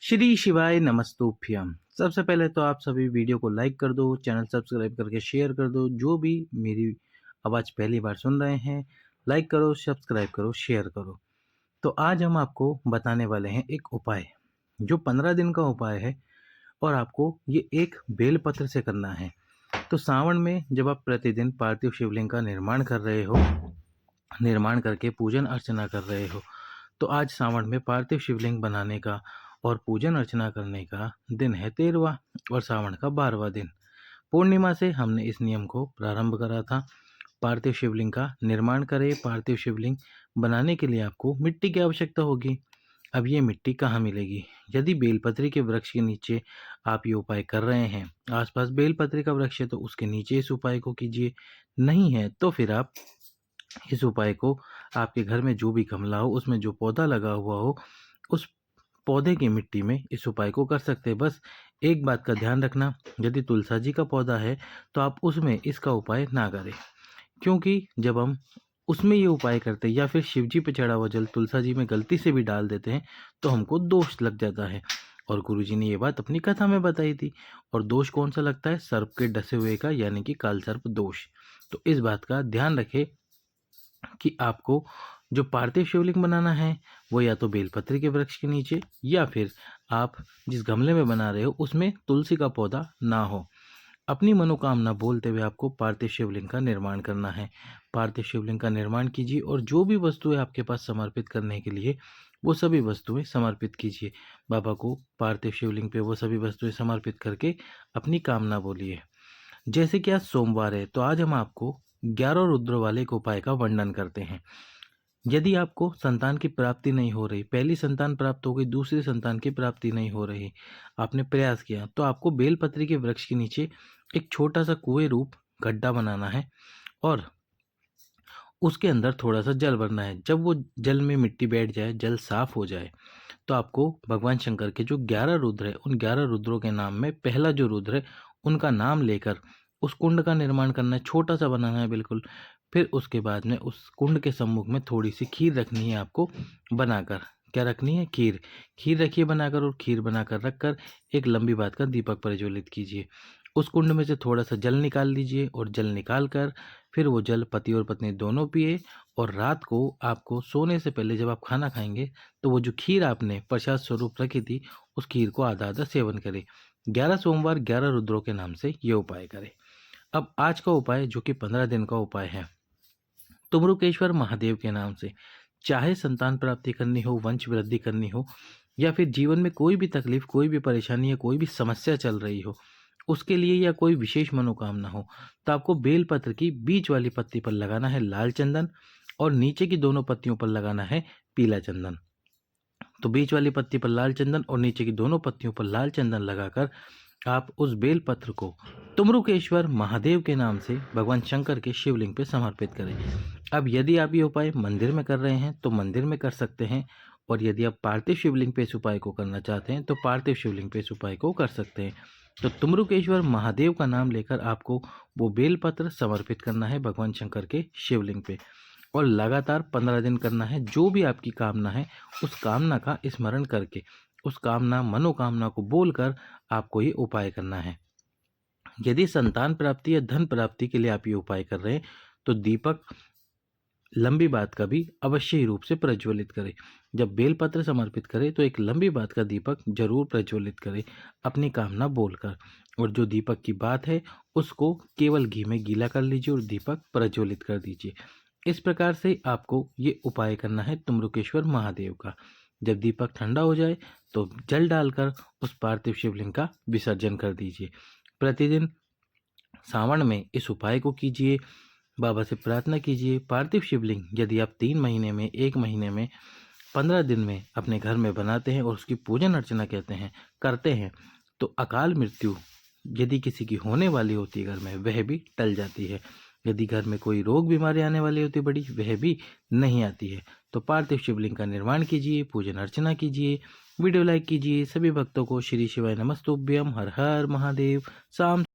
श्री शिवाय नमस्तुभ्यम। सबसे पहले तो आप सभी वीडियो को लाइक कर दो, चैनल सब्सक्राइब करके शेयर कर दो। जो भी मेरी आवाज़ पहली बार सुन रहे हैं, लाइक करो, सब्सक्राइब करो, शेयर करो। तो आज हम आपको बताने वाले हैं एक उपाय, जो 15 दिन का उपाय है और आपको ये एक बेलपत्र से करना है। तो सावन में जब आप प्रतिदिन पार्थिव शिवलिंग का निर्माण कर रहे हो, निर्माण करके पूजन अर्चना कर रहे हो, तो आज सावन में पार्थिव शिवलिंग बनाने का और पूजन अर्चना करने का दिन है 13वां और सावन का 12वां दिन। पूर्णिमा से हमने इस नियम को प्रारंभ करा था। पार्थिव शिवलिंग का निर्माण करें। पार्थिव शिवलिंग बनाने के लिए आपको मिट्टी की आवश्यकता होगी। अब ये मिट्टी कहाँ मिलेगी? यदि बेलपत्री के वृक्ष के नीचे आप ये उपाय कर रहे हैं, आसपास बेलपत्री का वृक्ष है तो उसके नीचे इस उपाय को कीजिए। नहीं है तो फिर आप इस उपाय को आपके घर में जो भी गमला हो, उसमें जो पौधा लगा हुआ हो, उस पौधे की मिट्टी में इस उपाय को कर सकते हैं। बस एक बात का ध्यान रखना, यदि तुलसा जी का पौधा है तो आप उसमें इसका उपाय ना करें, क्योंकि जब हम उसमें ये उपाय करते हैं या फिर शिव जी पे चढ़ा हुआ जल तुलसा जी में गलती से भी डाल देते हैं तो हमको दोष लग जाता है। और गुरु जी ने ये बात अपनी कथा में बताई थी। और दोष कौन सा लगता है? सर्प के डसे हुए का, यानी कि काल सर्प दोष। तो इस बात का ध्यान रखें कि आपको जो पार्थिव शिवलिंग बनाना है वो या तो बेलपत्र के वृक्ष के नीचे, या फिर आप जिस गमले में बना रहे हो उसमें तुलसी का पौधा ना हो। अपनी मनोकामना बोलते हुए आपको पार्थिव शिवलिंग का निर्माण करना है। पार्थिव शिवलिंग का निर्माण कीजिए और जो भी वस्तुएं आपके पास समर्पित करने के लिए, वो सभी वस्तुएं समर्पित कीजिए। बाबा को पार्थिव शिवलिंग पे वो सभी वस्तुएं समर्पित करके अपनी कामना बोलिए। जैसे कि आज सोमवार है तो आज हम आपको 11 रुद्र वाले एक उपाय का वर्णन करते हैं। यदि आपको संतान की प्राप्ति नहीं हो रही, पहली संतान प्राप्त हो गई, दूसरी संतान की प्राप्ति नहीं हो रही, आपने प्रयास किया, तो आपको बेलपत्री के वृक्ष के नीचे एक छोटा सा कुएं रूप गड्ढा बनाना है और उसके अंदर थोड़ा सा जल भरना है। जब वो जल में मिट्टी बैठ जाए, जल साफ हो जाए, तो आपको भगवान शंकर के जो 11 रुद्र है, उन 11 रुद्रों के नाम में पहला जो रुद्र है उनका नाम लेकर उस कुंड का निर्माण करना है। छोटा सा बनाना है बिल्कुल। फिर उसके बाद में उस कुंड के सम्मुख में थोड़ी सी खीर रखनी है आपको बनाकर। क्या रखनी है? खीर। खीर रखिए बनाकर, और खीर बनाकर रखकर एक लंबी बात का दीपक प्रज्वलित कीजिए। उस कुंड में से थोड़ा सा जल निकाल लीजिए और जल निकाल कर फिर वो जल पति और पत्नी दोनों पिए। और रात को आपको सोने से पहले जब आप खाना खाएंगे तो वो जो खीर आपने प्रसाद स्वरूप रखी थी, उस खीर को आधा आधा सेवन करें। 11 सोमवार 11 रुद्रों के नाम से ये उपाय करें। अब आज का उपाय, जो कि 15 दिन का उपाय है, तुमरुकेश्वर महादेव के नाम से। चाहे संतान प्राप्ति करनी हो, वंश वृद्धि करनी हो, या फिर जीवन में कोई भी तकलीफ, कोई भी परेशानी या कोई भी समस्या चल रही हो, उसके लिए, या कोई विशेष मनोकामना हो, तो आपको बेलपत्र की बीच वाली पत्ती पर लगाना है लाल चंदन और नीचे की दोनों पत्तियों पर लगाना है पीला चंदन। तो बीच वाली पत्ती पर लाल चंदन और नीचे की दोनों पत्तियों पर लाल चंदन लगाकर आप उस बेलपत्र को तुमरुकेश्वर महादेव के नाम से भगवान शंकर के शिवलिंग पे समर्पित करें। अब यदि आप ये उपाय मंदिर में कर रहे हैं तो मंदिर में कर सकते हैं, और यदि आप पार्थिव शिवलिंग पे इस उपाय को करना चाहते हैं तो पार्थिव शिवलिंग पे इस उपाय को कर सकते हैं। तो तुमरुकेश्वर महादेव का नाम लेकर आपको वो बेलपत्र समर्पित करना है भगवान शंकर के शिवलिंग पे, और लगातार 15 दिन करना है। जो भी आपकी कामना है उस कामना का स्मरण करके, उस कामना मनोकामना को बोलकर आपको ये उपाय करना है। यदि संतान प्राप्ति या धन प्राप्ति के लिए आप ये उपाय कर रहे हैं तो दीपक लंबी बात का भी अवश्य ही रूप से प्रज्वलित करें। जब बेलपत्र समर्पित करें तो एक लंबी बात का दीपक जरूर प्रज्वलित करें अपनी कामना बोलकर। और जो दीपक की बात है उसको केवल घी में गीला कर लीजिए और दीपक प्रज्वलित कर दीजिए। इस प्रकार से आपको ये उपाय करना है तुमरुकेश्वर महादेव का। जब दीपक ठंडा हो जाए तो जल डालकर उस पार्थिव शिवलिंग का विसर्जन कर दीजिए। प्रतिदिन सावन में इस उपाय को कीजिए। बाबा से प्रार्थना कीजिए। पार्थिव शिवलिंग यदि आप 3 महीने में, 1 महीने में, 15 दिन में अपने घर में बनाते हैं और उसकी पूजन अर्चना करते हैं तो अकाल मृत्यु यदि किसी की होने वाली होती है घर में, वह भी टल जाती है। यदि घर में कोई रोग बीमारी आने वाली होती है बड़ी, वह भी नहीं आती है। तो पार्थिव शिवलिंग का निर्माण कीजिए, पूजन अर्चना कीजिए, वीडियो लाइक कीजिए। सभी भक्तों को श्री शिवाय नमस्तुभ्यम। हर हर महादेव। शाम